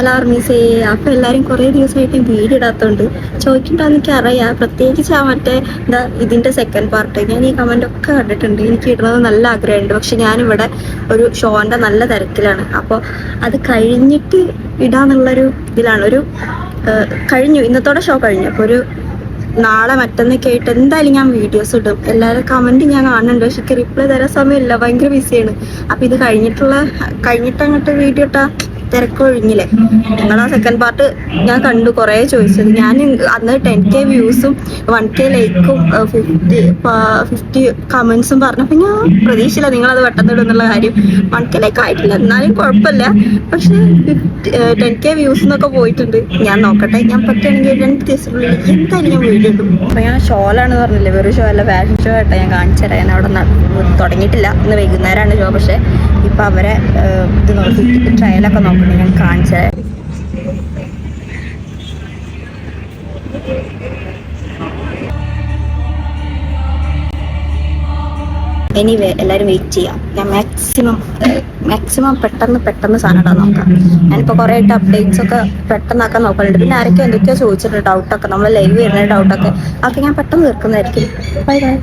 Hello അർമീസേ. അപ്പൊ എല്ലാരും കുറെ ദിവസമായിട്ട് വീഡിയോ ഇടാത്തോണ്ട് ചോദിക്കണ്ടെന്ന് എനിക്ക് അറിയാം. പ്രത്യേകിച്ച് ആ മറ്റേ എന്താ ഇതിന്റെ സെക്കൻഡ് പാർട്ട് ഞാൻ ഈ കമന്റ് ഒക്കെ കണ്ടിട്ടുണ്ട്. എനിക്ക് ഇടണമെന്ന് നല്ല ആഗ്രഹമുണ്ട്. പക്ഷെ ഞാനിവിടെ ഒരു ഷോന്റെ നല്ല തിരക്കിലാണ്. അപ്പോൾ അത് കഴിഞ്ഞിട്ട് ഇടാന്നുള്ളൊരു ഇതിലാണ്. കഴിഞ്ഞു, ഇന്നത്തോടെ ഷോ കഴിഞ്ഞു. അപ്പോൾ നാളെ മറ്റന്നൊക്കെ ആയിട്ട് എന്തായാലും ഞാൻ വീഡിയോസ് ഇടും. എല്ലാവരും കമന്റ് ഞാൻ കാണുന്നുണ്ട്, പക്ഷെ റിപ്ലൈ തരാൻ സമയമില്ല, ഭയങ്കര ബിസിയാണ്. അപ്പൊ ഇത് കഴിഞ്ഞിട്ട് അങ്ങോട്ട് വീഡിയോ ഇട്ടാ തിരക്കൊഴിഞ്ഞില്ലേ. നിങ്ങളാ സെക്കൻഡ് പാർട്ട് ഞാൻ കണ്ടു, കുറേ ചോദിച്ചത്. ഞാൻ അന്ന് 10K വ്യൂസും 1K ലൈക്കും 50 കമന്റ്സും പറഞ്ഞപ്പോൾ ഞാൻ പ്രതീക്ഷയില്ല നിങ്ങളത് പെട്ടെന്ന് ഇടുന്നുള്ള കാര്യം. 1K ലൈക്ക് ആയിട്ടില്ല, എന്നാലും കുഴപ്പമില്ല. പക്ഷെ 10K വ്യൂസ് എന്നൊക്കെ പോയിട്ടുണ്ട്. ഞാൻ നോക്കട്ടെ, ഞാൻ പറ്റുകയാണെങ്കിൽ 2 ദിവസത്തിനുള്ളിൽ എന്തായാലും ഞാൻ വീഡിയോ ഇടും. അപ്പോൾ ഞാൻ ഷോയിലാണെന്ന് പറഞ്ഞില്ലേ, വെറും ഷോ അല്ല, ഫാഷൻ ഷോ ആയിട്ടാണ് ഞാൻ കാണിച്ചു തരാം. ഞാൻ അവിടെ തുടങ്ങിയിട്ടില്ല, ഇന്ന് വൈകുന്നേരമാണ് ഷോ. പക്ഷെ ഇപ്പം അവരെ ഇത് നോക്കി ട്രയലൊക്കെ നോക്കണേ, ഞാൻ കാണിച്ചു തരാം. എനിവേ എല്ലാവരും വെയിറ്റ് ചെയ്യാം. ഞാൻ മാക്സിമം പെട്ടെന്ന് സാധനം ഇടാൻ നോക്കാം. ഞാനിപ്പോൾ കുറേ ആയിട്ട് അപ്ഡേറ്റ്സ് ഒക്കെ പെട്ടെന്നാക്കാൻ നോക്കലുണ്ട്. പിന്നെ ആരൊക്കെ എന്തൊക്കെയോ ചോദിച്ചിട്ടുണ്ട് ഡൗട്ടൊക്കെ, നമ്മൾ ലൈവ് വരുന്ന ഡൗട്ടൊക്കെ ഞാൻ പെട്ടെന്ന് തീർക്കുന്നതായിരിക്കും. Bye bye.